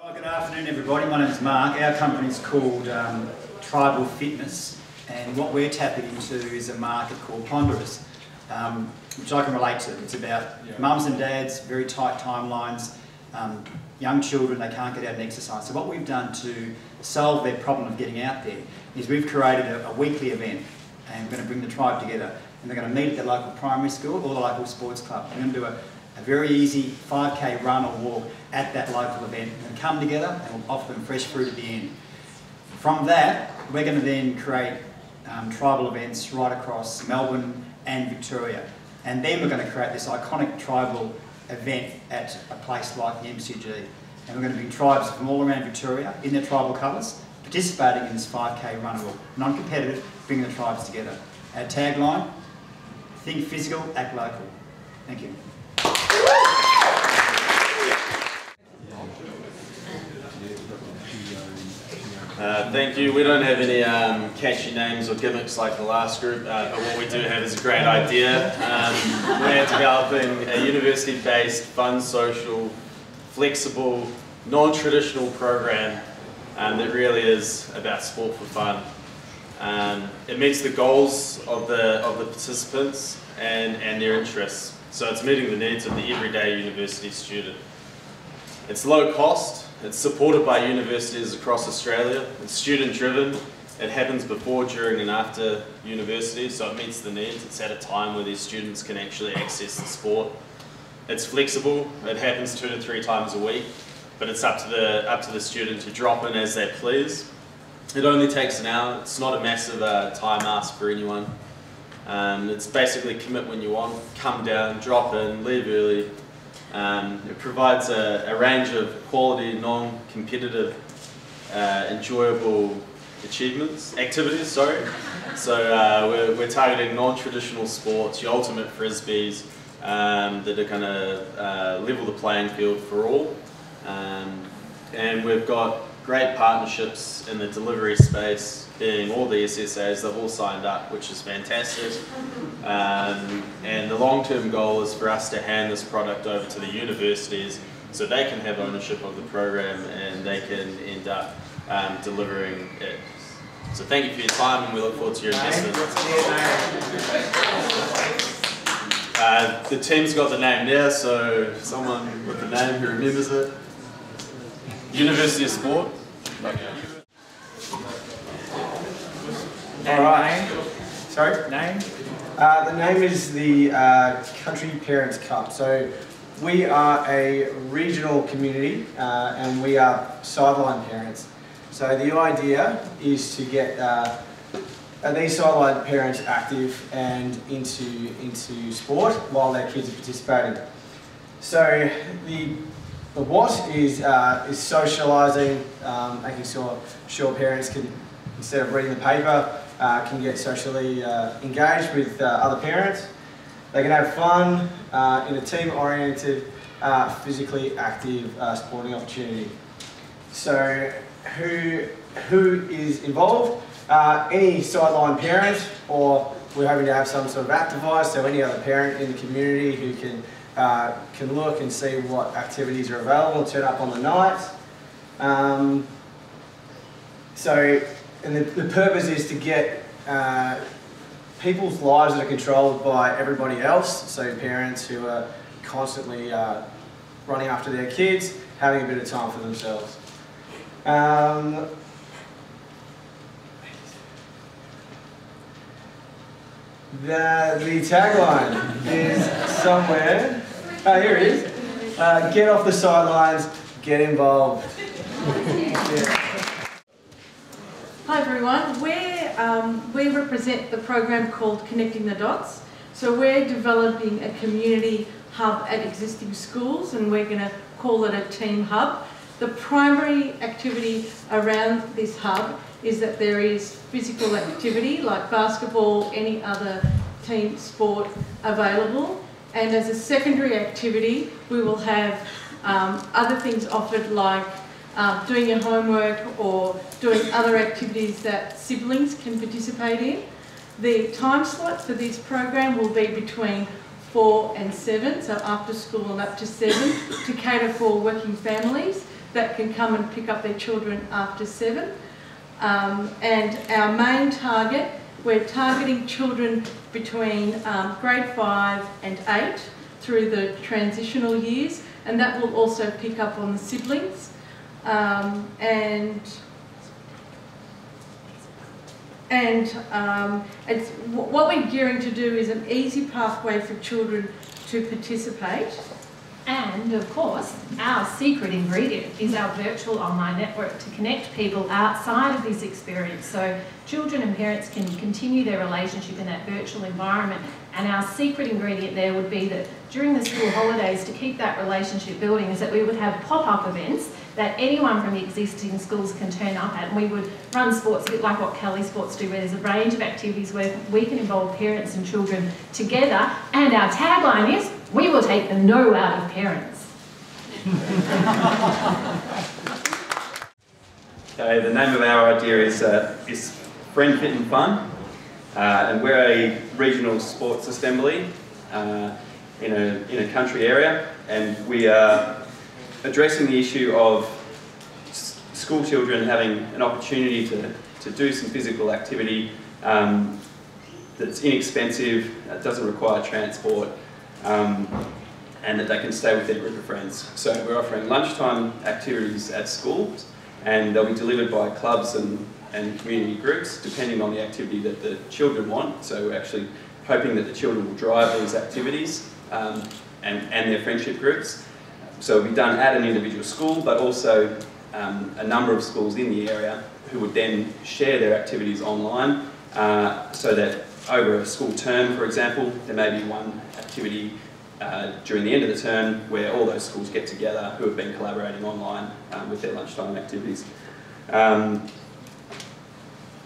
Oh, good afternoon everybody, my name is Mark. Our company is called Tribal Fitness, and what we're tapping into is a market called Ponderous, which I can relate to. It's about mums and dads, very tight timelines, young children, they can't get out and exercise. So what we've done to solve their problem of getting out there is we've created a weekly event, and we're going to bring the tribe together, and they're going to meet at the local primary school or the local sports club. We're going to do a very easy 5k run or walk at that local event, and come together and we'll offer them fresh fruit at the end. From that, we're going to then create tribal events right across Melbourne and Victoria, and then we're going to create this iconic tribal event at a place like the MCG, and we're going to bring tribes from all around Victoria in their tribal colours participating in this 5k run or walk, non-competitive, bringing the tribes together. Our tagline: think physical, act local. Thank you. Thank you. We don't have any catchy names or gimmicks like the last group, but what we do have is a great idea. We're developing a university-based, fun, social, flexible, non-traditional program that really is about sport for fun. It meets the goals of the participants and their interests. So it's meeting the needs of the everyday university student. It's low cost, it's supported by universities across Australia, it's student driven, it happens before, during and after university, so it meets the needs. It's at a time where these students can actually access the sport. It's flexible, it happens 2 to 3 times a week, but it's up to the student to drop in as they please. It only takes an hour, it's not a massive time ask for anyone. It's basically commit when you want, come down, drop in, leave early. It provides a range of quality, non-competitive, enjoyable activities. So we're targeting non-traditional sports, your ultimate frisbees, that are going to level the playing field for all. And we've got great partnerships in the delivery space, being all the SSAs, they've all signed up, which is fantastic. And the long-term goal is for us to hand this product over to the universities so they can have ownership of the program and they can end up delivering it. So thank you for your time, and we look forward to your investment. The team's got the name there, so someone with the name who remembers it. University of Sport. Alright. Sorry? Name? The name is the Country Parents Cup. So we are a regional community and we are sideline parents. So the idea is to get these sideline parents active and into sport while their kids are participating. So the what is socialising, making sure parents can, instead of reading the paper, can get socially engaged with other parents. They can have fun in a team-oriented, physically active sporting opportunity. So who is involved? Any sideline parent, or we're hoping to have some sort of app device, so any other parent in the community who can look and see what activities are available and turn up on the night. And the purpose is to get people's lives that are controlled by everybody else, so parents who are constantly running after their kids, having a bit of time for themselves. The tagline is somewhere. Oh, here it is. Get off the sidelines, get involved. Yeah. Hi everyone, we represent the program called Connecting the Dots. So we're developing a community hub at existing schools, and we're going to call it a team hub. The primary activity around this hub is that there is physical activity like basketball, any other team sport available. And as a secondary activity, we will have other things offered like doing your homework or doing other activities that siblings can participate in. The time slot for this program will be between 4 and 7, so after school and up to 7, to cater for working families. that can come and pick up their children after 7. And our main target, we're targeting children between grade 5 and 8 through the transitional years, and that will also pick up on the siblings. It's what we're gearing to do is an easy pathway for children to participate. And of course, our secret ingredient is our virtual online network to connect people outside of this experience, so children and parents can continue their relationship in that virtual environment. And our secret ingredient there would be that during the school holidays, to keep that relationship building, is that we would have pop-up events that anyone from the existing schools can turn up at, and we would run sports a bit like what Kelly Sports do, where there's a range of activities where we can involve parents and children together, and our tagline is, we will take the no out of parents. Okay, the name of our idea is Friend, Fit and Fun, and we're a regional sports assembly in a country area, and we are addressing the issue of school children having an opportunity to do some physical activity that's inexpensive, doesn't require transport, and that they can stay with their group of friends. So we're offering lunchtime activities at schools, and they'll be delivered by clubs and community groups, depending on the activity that the children want. So we're actually hoping that the children will drive these activities and their friendship groups. So it'll be done at an individual school, but also a number of schools in the area who would then share their activities online, so that over a school term, for example, there may be one activity during the end of the term where all those schools get together who have been collaborating online with their lunchtime activities. The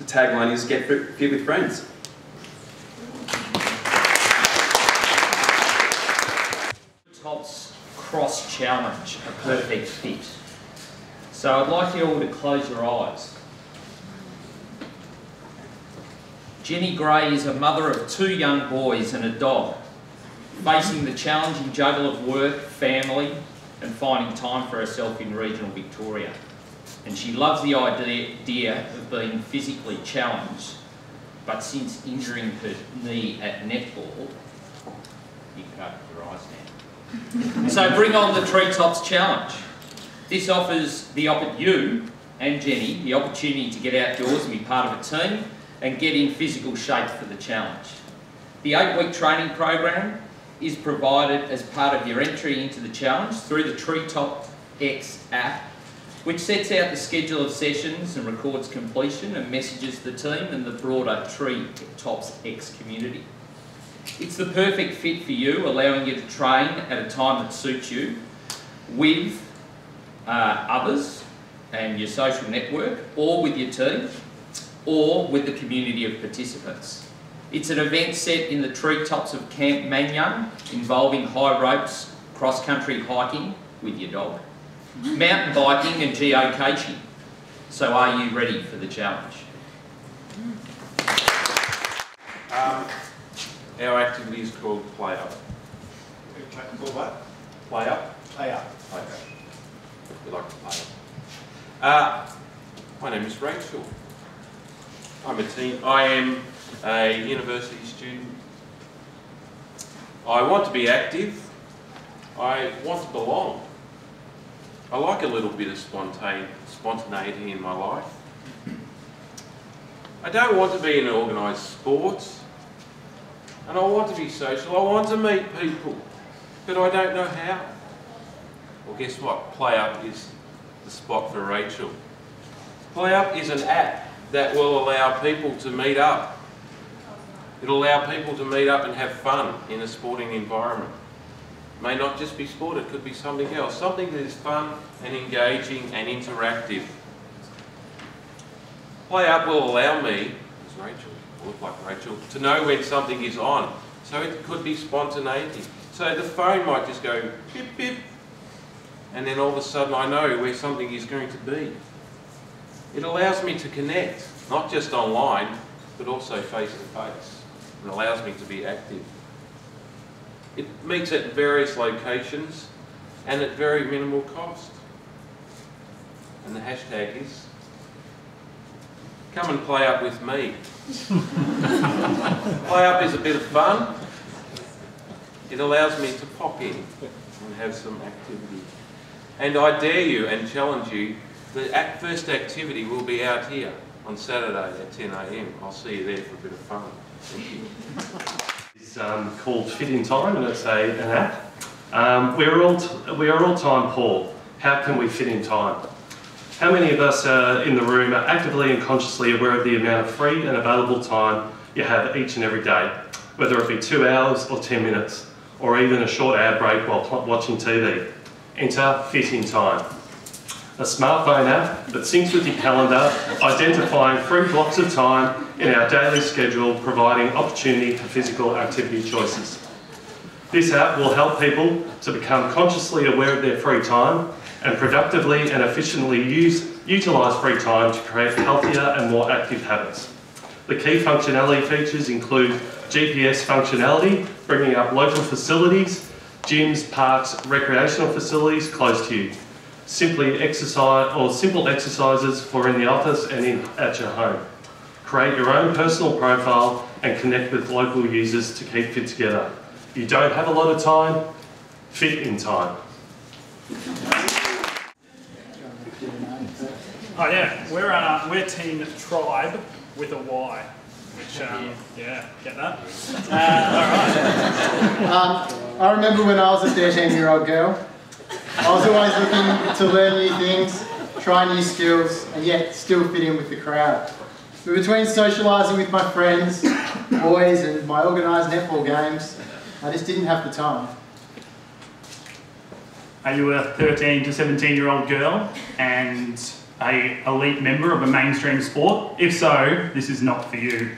tagline is Get Fit with Friends. Treetops Cross Challenge, a perfect fit. So I'd like you all to close your eyes. Jenny Gray is a mother of 2 young boys and a dog, facing the challenging juggle of work, family and finding time for herself in regional Victoria. And she loves the idea of being physically challenged, but since injuring her knee at netball, you can open your eyes now. So bring on the Treetops Challenge. This offers you and Jenny the opportunity to get outdoors and be part of a team and get in physical shape for the challenge. The 8-week training program is provided as part of your entry into the challenge through the Treetops X app, which sets out the schedule of sessions and records completion and messages the team and the broader Treetops X community. It's the perfect fit for you, allowing you to train at a time that suits you with others and your social network, or with your team, or with the community of participants. It's an event set in the treetops of Camp Manyon, involving high ropes, cross-country hiking with your dog, mountain biking and geocaching. So are you ready for the challenge? Our activity is called Playup. Called what? Playup? Playup. Okay. We like to play up. My name is Rachel. I am a university student. I want to be active. I want to belong. I like a little bit of spontaneity in my life. I don't want to be in organised sports. And I want to be social. I want to meet people. But I don't know how. Well, guess what? Playup is the spot for Rachel. Playup is an app that will allow people to meet up. It'll allow people to meet up and have fun in a sporting environment. It may not just be sport, it could be something else. Something that is fun and engaging and interactive. Playup will allow me, as Rachel, I look like Rachel, to know when something is on. So it could be spontaneity. So the phone might just go bip bip, and then all of a sudden I know where something is going to be. It allows me to connect, not just online, but also face to face. It allows me to be active. It meets at various locations and at very minimal cost. And the hashtag is, come and play up with me. Play up is a bit of fun. It allows me to pop in and have some activity. And I dare you and challenge you, the first activity will be out here on Saturday at 10 AM. I'll see you there for a bit of fun. Thank you. It's called Fit in Time, and it's an app. We are all time poor. How can we fit in time? How many of us in the room are actively and consciously aware of the amount of free and available time you have each and every day, whether it be 2 hours or 10 minutes, or even a short ad break while watching TV? Enter Fit in Time, a smartphone app that syncs with your calendar, identifying free blocks of time in our daily schedule, providing opportunity for physical activity choices. This app will help people to become consciously aware of their free time and productively and efficiently utilise free time to create healthier and more active habits. The key functionality features include GPS functionality, bringing up local facilities, gyms, parks, recreational facilities close to you. Simple exercises for in the office and at your home. Create your own personal profile and connect with local users to keep fit together. You don't have a lot of time, fit in time. Oh yeah, we're Team Tribe with a Y, which yeah, get that? Alright. I remember when I was a 13-year-old girl, I was always looking to learn new things, try new skills, and yet still fit in with the crowd. But between socialising with my friends, boys, and my organised netball games, I just didn't have the time. Are you a 13 to 17-year-old girl and an elite member of a mainstream sport? If so, this is not for you.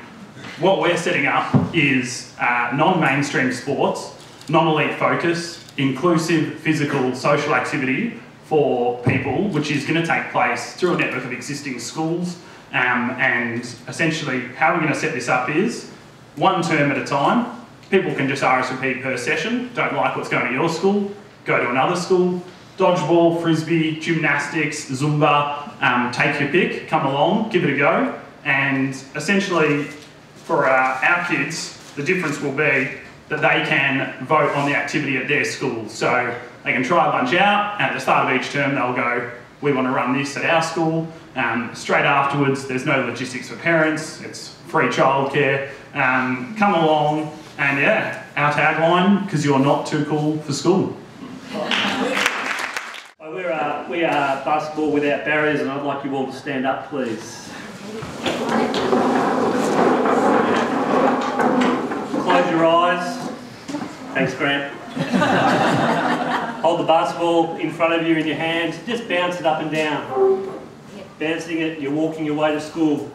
What we're setting up is non-mainstream sports, non-elite focus, inclusive physical social activity for people, which is going to take place through a network of existing schools. And essentially how we're going to set this up is one term at a time. People can just RSVP per session. Don't like what's going to your school, go to another school. Dodgeball, frisbee, gymnastics, Zumba, take your pick, come along, give it a go. And essentially for our kids, the difference will be that they can vote on the activity at their school. So they can try a bunch out, and at the start of each term they'll go, we want to run this at our school. Straight afterwards, there's no logistics for parents, it's free childcare. Come along, and yeah, our tagline, because you're not too cool for school. We are basketball without barriers, and I'd like you all to stand up, please. Close your eyes. Thanks, Grant. Hold the basketball in front of you in your hands. Just bounce it up and down. Bouncing it, you're walking your way to school.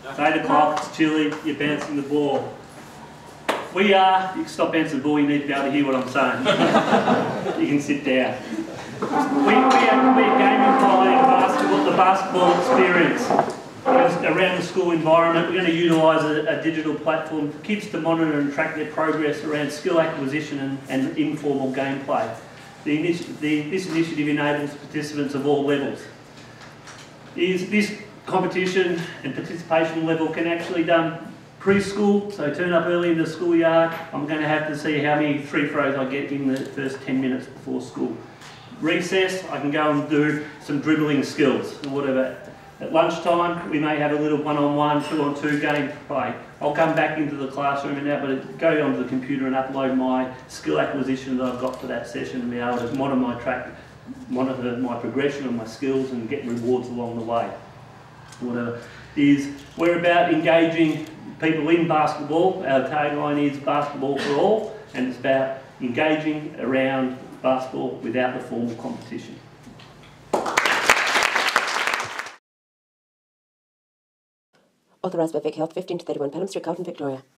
It's 8 o'clock, it's chilly, you're bouncing the ball. You can stop bouncing the ball, you need to be able to hear what I'm saying. You can sit down. We're gamifying the basketball experience around the school environment. We're going to utilise a digital platform for kids to monitor and track their progress around skill acquisition and informal gameplay. This initiative enables participants of all levels. This competition and participation level can actually be done preschool, so turn up early in the schoolyard. I'm going to have to see how many free throws I get in the first 10 minutes before school. Recess, I can go and do some dribbling skills or whatever. At lunchtime, we may have a little one-on-one, two-on-two game play. I'll come back into the classroom and be able to go onto the computer and upload my skill acquisition that I've got for that session and be able to monitor my progression and my skills and get rewards along the way. Whatever. We're about engaging people in basketball. Our tagline is basketball for all, and it's about engaging around basketball without the formal competition. Authorised by VicHealth, 15 to 31 Pennham Street, Carlton, Victoria.